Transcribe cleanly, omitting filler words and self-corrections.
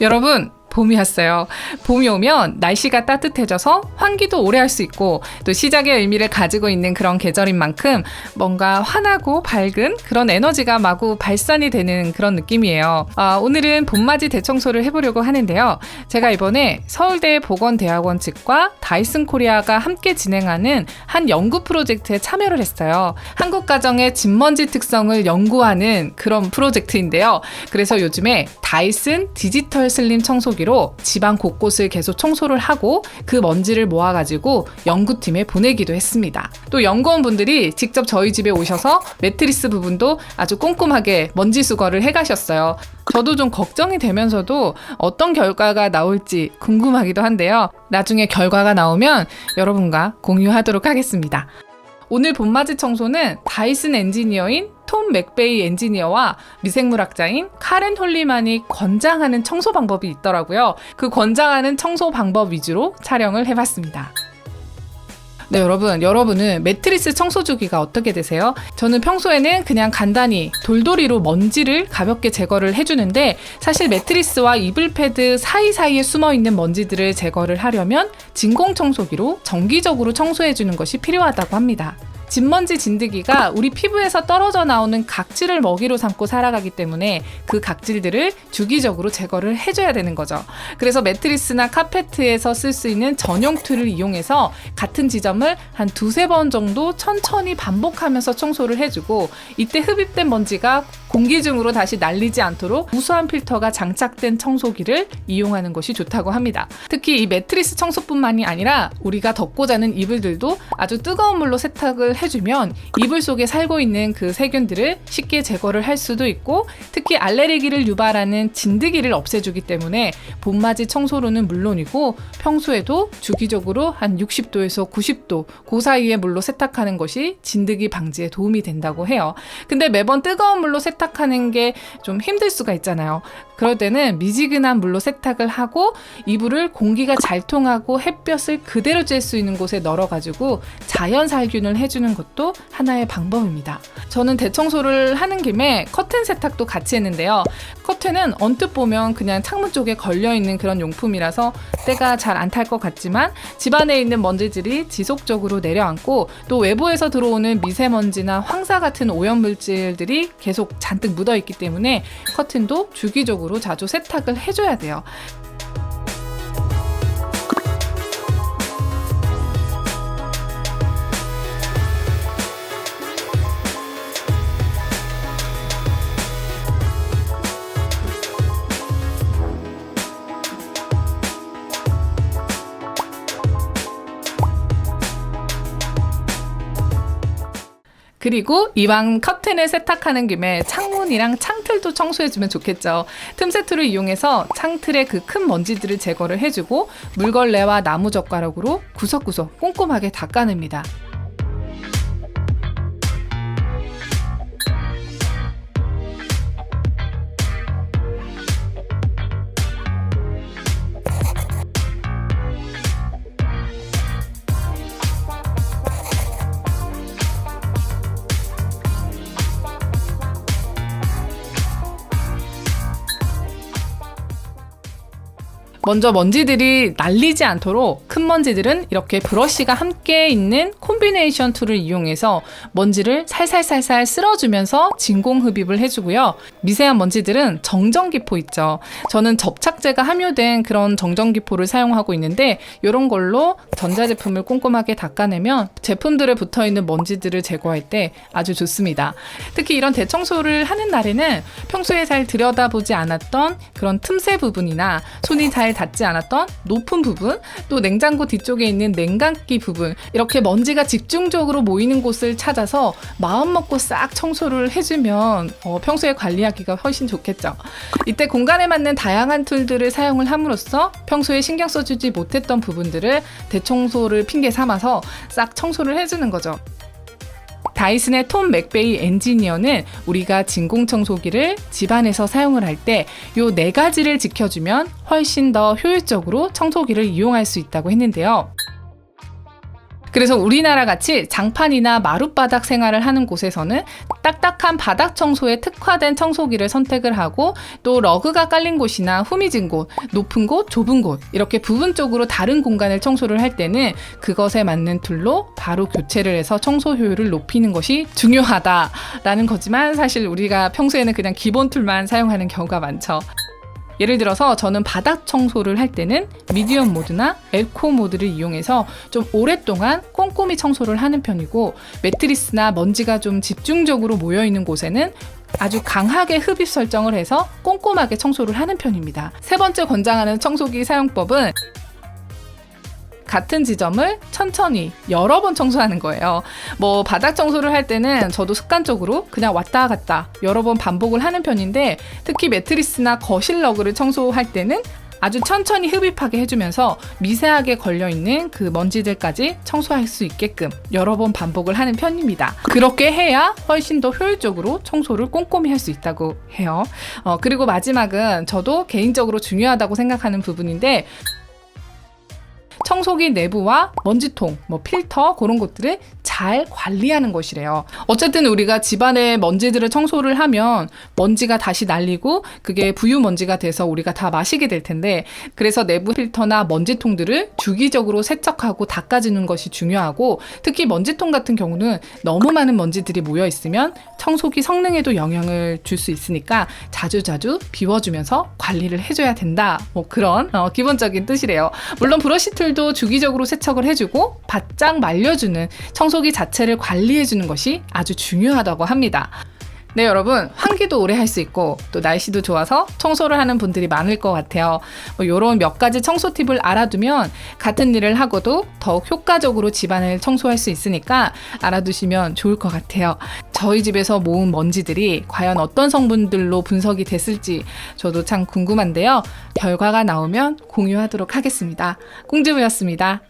여러분, 봄이 왔어요. 봄이 오면 날씨가 따뜻해져서 환기도 오래 할 수 있고 또 시작의 의미를 가지고 있는 그런 계절인 만큼 뭔가 환하고 밝은 그런 에너지가 마구 발산이 되는 그런 느낌이에요. 오늘은 봄맞이 대청소를 해보려고 하는데요. 제가 이번에 서울대 보건대학원 측과 다이슨 코리아가 함께 진행하는 한 연구 프로젝트에 참여를 했어요. 한국 가정의 집먼지 특성을 연구하는 그런 프로젝트인데요. 그래서 요즘에 다이슨 디지털 슬림 청소기로 집안 곳곳을 계속 청소를 하고 그 먼지를 모아가지고 연구팀에 보내기도 했습니다. 또 연구원분들이 직접 저희 집에 오셔서 매트리스 부분도 아주 꼼꼼하게 먼지 수거를 해가셨어요. 저도 좀 걱정이 되면서도 어떤 결과가 나올지 궁금하기도 한데요. 나중에 결과가 나오면 여러분과 공유하도록 하겠습니다. 오늘 봄맞이 청소는 다이슨 엔지니어인 톰 맥베이 엔지니어와 미생물학자인 카렌 홀리만이 권장하는 청소 방법이 있더라고요. 그 권장하는 청소 방법 위주로 촬영을 해봤습니다. 네, 여러분은 매트리스 청소 주기가 어떻게 되세요? 저는 평소에는 그냥 간단히 돌돌이로 먼지를 가볍게 제거를 해주는데 사실 매트리스와 이불 패드 사이사이에 숨어있는 먼지들을 제거를 하려면 진공 청소기로 정기적으로 청소해주는 것이 필요하다고 합니다. 집먼지 진드기가 우리 피부에서 떨어져 나오는 각질을 먹이로 삼고 살아가기 때문에 그 각질들을 주기적으로 제거를 해줘야 되는 거죠. 그래서 매트리스나 카페트에서 쓸 수 있는 전용 툴을 이용해서 같은 지점을 한 두세 번 정도 천천히 반복하면서 청소를 해주고 이때 흡입된 먼지가 공기 중으로 다시 날리지 않도록 우수한 필터가 장착된 청소기를 이용하는 것이 좋다고 합니다. 특히 이 매트리스 청소뿐만이 아니라 우리가 덮고 자는 이불들도 아주 뜨거운 물로 세탁을 해주면 이불 속에 살고 있는 그 세균들을 쉽게 제거를 할 수도 있고 특히 알레르기를 유발하는 진드기를 없애주기 때문에 봄맞이 청소로는 물론이고 평소에도 주기적으로 한 60도에서 90도 그 사이의 물로 세탁하는 것이 진드기 방지에 도움이 된다고 해요. 근데 매번 뜨거운 물로 세탁하는 게 좀 힘들 수가 있잖아요. 그럴 때는 미지근한 물로 세탁을 하고 이불을 공기가 잘 통하고 햇볕을 그대로 쬐 수 있는 곳에 널어가지고 자연 살균을 해주는 것도 하나의 방법입니다. 저는 대청소를 하는 김에 커튼 세탁도 같이 했는데요. 커튼은 언뜻 보면 그냥 창문 쪽에 걸려있는 그런 용품이라서 때가 잘 안 탈 것 같지만 집안에 있는 먼지들이 지속적으로 내려앉고 또 외부에서 들어오는 미세먼지나 황사 같은 오염물질들이 계속 잔뜩 묻어있기 때문에 커튼도 주기적으로 자주 세탁을 해줘야 돼요. 그리고 이왕 커튼을 세탁하는 김에 창문이랑 창틀도 청소해주면 좋겠죠. 틈새 툴을 이용해서 창틀의 그 큰 먼지들을 제거를 해주고 물걸레와 나무젓가락으로 구석구석 꼼꼼하게 닦아냅니다. 먼저 먼지들이 날리지 않도록 큰 먼지들은 이렇게 브러쉬가 함께 있는 콤비네이션 툴을 이용해서 먼지를 살살살살 쓸어주면서 진공 흡입을 해주고요. 미세한 먼지들은 정전기포 있죠. 저는 접착제가 함유된 그런 정전기포를 사용하고 있는데 이런 걸로 전자제품을 꼼꼼하게 닦아내면 제품들에 붙어있는 먼지들을 제거할 때 아주 좋습니다. 특히 이런 대청소를 하는 날에는 평소에 잘 들여다보지 않았던 그런 틈새 부분이나 손이 잘 닿지 않았던 높은 부분, 또 냉장고 뒤쪽에 있는 냉각기 부분, 이렇게 먼지가 집중적으로 모이는 곳을 찾아서 마음 먹고 싹 청소를 해주면 평소에 관리하기가 훨씬 좋겠죠. 이때 공간에 맞는 다양한 툴들을 사용을 함으로써 평소에 신경 써주지 못했던 부분들을 대청소를 핑계 삼아서 싹 청소를 해주는 거죠. 다이슨의 톰 맥베이 엔지니어는 우리가 진공청소기를 집안에서 사용을 할 때 요 4가지를 지켜주면 훨씬 더 효율적으로 청소기를 이용할 수 있다고 했는데요. 그래서 우리나라 같이 장판이나 마룻바닥 생활을 하는 곳에서는 딱딱한 바닥 청소에 특화된 청소기를 선택을 하고, 또 러그가 깔린 곳이나 후미진 곳, 높은 곳, 좁은 곳 이렇게 부분적으로 다른 공간을 청소를 할 때는 그것에 맞는 툴로 바로 교체를 해서 청소 효율을 높이는 것이 중요하다라는 거지만, 사실 우리가 평소에는 그냥 기본 툴만 사용하는 경우가 많죠. 예를 들어서 저는 바닥 청소를 할 때는 미디엄 모드나 에코 모드를 이용해서 좀 오랫동안 꼼꼼히 청소를 하는 편이고, 매트리스나 먼지가 좀 집중적으로 모여있는 곳에는 아주 강하게 흡입 설정을 해서 꼼꼼하게 청소를 하는 편입니다. 세 번째 권장하는 청소기 사용법은 같은 지점을 천천히 여러 번 청소하는 거예요. 뭐 바닥 청소를 할 때는 저도 습관적으로 그냥 왔다 갔다 여러 번 반복을 하는 편인데, 특히 매트리스나 거실 러그를 청소할 때는 아주 천천히 흡입하게 해주면서 미세하게 걸려있는 그 먼지들까지 청소할 수 있게끔 여러 번 반복을 하는 편입니다. 그렇게 해야 훨씬 더 효율적으로 청소를 꼼꼼히 할 수 있다고 해요. 그리고 마지막은 저도 개인적으로 중요하다고 생각하는 부분인데, 청소기 내부와 먼지통, 필터 그런 것들을 잘 관리하는 것이래요. 어쨌든 우리가 집안의 먼지들을 청소를 하면 먼지가 다시 날리고 그게 부유 먼지가 돼서 우리가 다 마시게 될 텐데, 그래서 내부 필터나 먼지통들을 주기적으로 세척하고 닦아주는 것이 중요하고, 특히 먼지통 같은 경우는 너무 많은 먼지들이 모여 있으면 청소기 성능에도 영향을 줄 수 있으니까 자주자주 비워주면서 관리를 해줘야 된다. 그런 기본적인 뜻이래요. 물론 브러쉬 툴도 주기적으로 세척을 해주고 바짝 말려주는 청소기 자체를 관리해주는 것이 아주 중요하다고 합니다. 네, 여러분, 환기도 오래 할 수 있고 또 날씨도 좋아서 청소를 하는 분들이 많을 것 같아요. 이런 몇 가지 청소 팁을 알아두면 같은 일을 하고도 더욱 효과적으로 집안을 청소할 수 있으니까 알아두시면 좋을 것 같아요. 저희 집에서 모은 먼지들이 과연 어떤 성분들로 분석이 됐을지 저도 참 궁금한데요. 결과가 나오면 공유하도록 하겠습니다. 꽁주부였습니다.